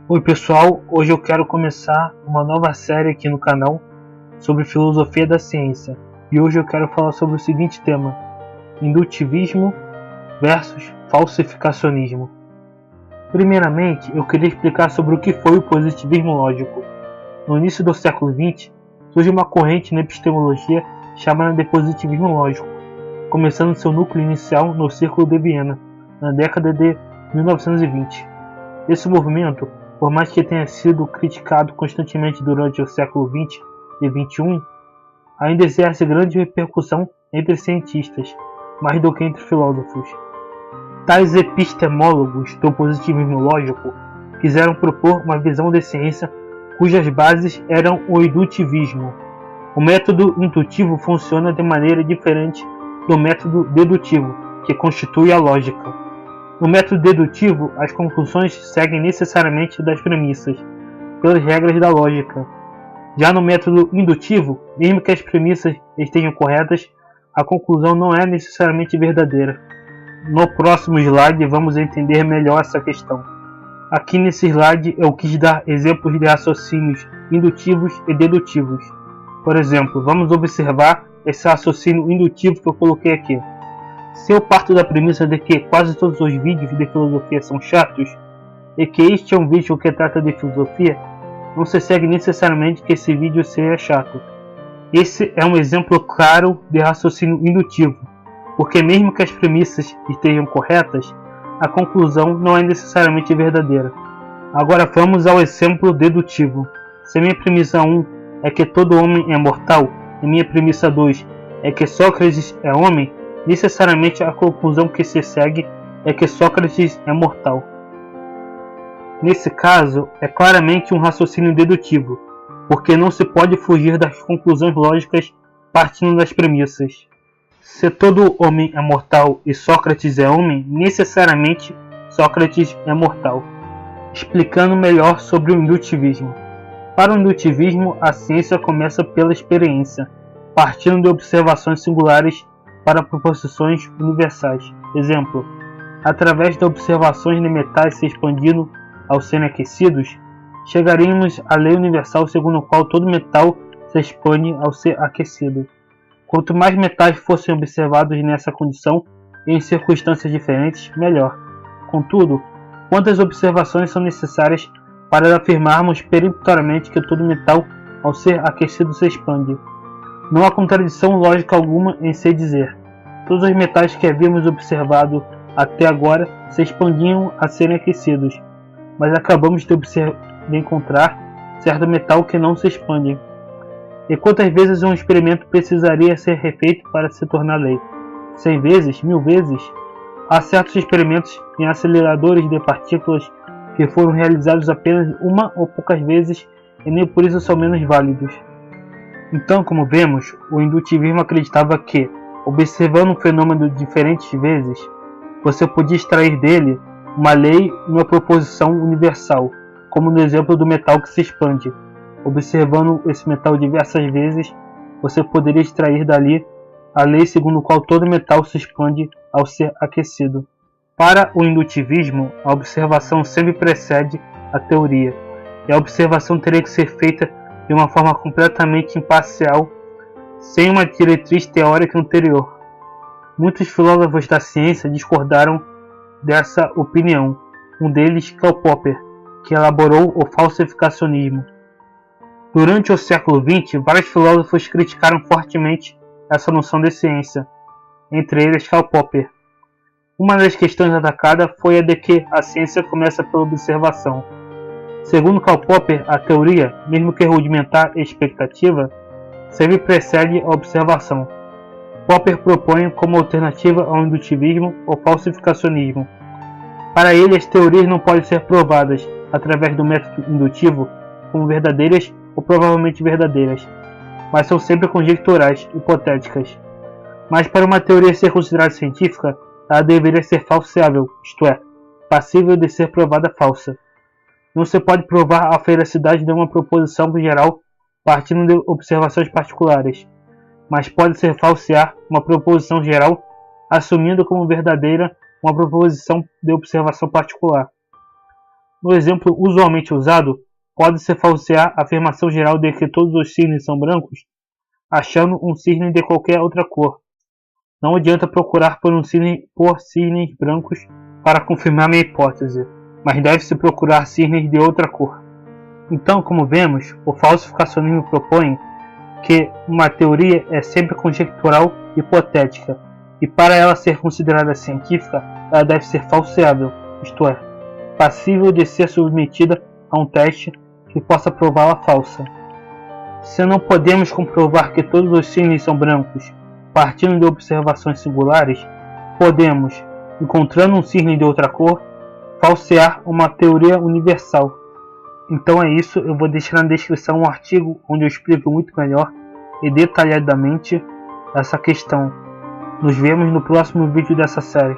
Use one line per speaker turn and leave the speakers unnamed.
Oi pessoal, hoje eu quero começar uma nova série aqui no canal sobre filosofia da ciência e hoje eu quero falar sobre o seguinte tema: indutivismo versus falsificacionismo. Primeiramente, eu queria explicar sobre o que foi o positivismo lógico. No início do século XX, surge uma corrente na epistemologia chamada de positivismo lógico, começando seu núcleo inicial no Círculo de Viena, na década de 1920. Esse movimento, por mais que tenha sido criticado constantemente durante o século XX e XXI, ainda exerce grande repercussão entre cientistas, mais do que entre filósofos. Tais epistemólogos do positivismo lógico quiseram propor uma visão de ciência cujas bases eram o indutivismo. O método indutivo funciona de maneira diferente do método dedutivo, que constitui a lógica. No método dedutivo, as conclusões seguem necessariamente das premissas, pelas regras da lógica. Já no método indutivo, mesmo que as premissas estejam corretas, a conclusão não é necessariamente verdadeira. No próximo slide vamos entender melhor essa questão. Aqui nesse slide eu quis dar exemplos de raciocínios indutivos e dedutivos. Por exemplo, vamos observar esse raciocínio indutivo que eu coloquei aqui. Se eu parto da premissa de que quase todos os vídeos de filosofia são chatos, e que este é um vídeo que trata de filosofia, não se segue necessariamente que esse vídeo seja chato. Esse é um exemplo claro de raciocínio indutivo, porque mesmo que as premissas estejam corretas, a conclusão não é necessariamente verdadeira. Agora vamos ao exemplo dedutivo. Se minha premissa 1 é que todo homem é mortal, e minha premissa 2 é que Sócrates é homem, necessariamente a conclusão que se segue é que Sócrates é mortal. Nesse caso, é claramente um raciocínio dedutivo, porque não se pode fugir das conclusões lógicas partindo das premissas. Se todo homem é mortal e Sócrates é homem, necessariamente Sócrates é mortal. Explicando melhor sobre o indutivismo. Para o indutivismo, a ciência começa pela experiência, partindo de observações singulares para proposições universais. Exemplo: através de observações de metais se expandindo ao serem aquecidos, chegaríamos à lei universal segundo a qual todo metal se expande ao ser aquecido. Quanto mais metais fossem observados nessa condição e em circunstâncias diferentes, melhor. Contudo, quantas observações são necessárias para afirmarmos peremptoriamente que todo metal ao ser aquecido se expande? Não há contradição lógica alguma em se dizer: todos os metais que havíamos observado até agora se expandiam a serem aquecidos, mas acabamos de encontrar certo metal que não se expande. E quantas vezes um experimento precisaria ser refeito para se tornar lei? 100 vezes? 1000 vezes? Há certos experimentos em aceleradores de partículas que foram realizados apenas uma ou poucas vezes e nem por isso são menos válidos. Então, como vemos, o indutivismo acreditava que, observando um fenômeno diferentes vezes, você podia extrair dele uma lei e uma proposição universal, como no exemplo do metal que se expande. Observando esse metal diversas vezes, você poderia extrair dali a lei segundo a qual todo metal se expande ao ser aquecido. Para o indutivismo, a observação sempre precede a teoria, e a observação teria que ser feita de uma forma completamente imparcial, sem uma diretriz teórica anterior. Muitos filósofos da ciência discordaram dessa opinião. Um deles, Karl Popper, que elaborou o falsificacionismo. Durante o século XX, vários filósofos criticaram fortemente essa noção de ciência, entre eles Karl Popper. Uma das questões atacadas foi a de que a ciência começa pela observação. Segundo Karl Popper, a teoria, mesmo que rudimentar e expectativa, sempre precede a observação. Popper propõe como alternativa ao indutivismo o falsificacionismo. Para ele, as teorias não podem ser provadas através do método indutivo como verdadeiras ou provavelmente verdadeiras, mas são sempre conjecturais, hipotéticas. Mas para uma teoria ser considerada científica, ela deveria ser falseável, isto é, passível de ser provada falsa. Não se pode provar a veracidade de uma proposição geral partindo de observações particulares, mas pode-se falsear uma proposição geral assumindo como verdadeira uma proposição de observação particular. No exemplo usualmente usado, pode-se falsear a afirmação geral de que todos os cisnes são brancos, achando um cisne de qualquer outra cor. Não adianta procurar por cisnes brancos para confirmar minha hipótese, mas deve-se procurar cisnes de outra cor. Então, como vemos, o falsificacionismo propõe que uma teoria é sempre conjectural e hipotética, e para ela ser considerada científica, ela deve ser falseável, isto é, passível de ser submetida a um teste que possa prová-la falsa. Se não podemos comprovar que todos os cisnes são brancos, partindo de observações singulares, podemos, encontrando um cisne de outra cor, falsear uma teoria universal. Então é isso, eu vou deixar na descrição um artigo onde eu explico muito melhor e detalhadamente essa questão. Nos vemos no próximo vídeo dessa série.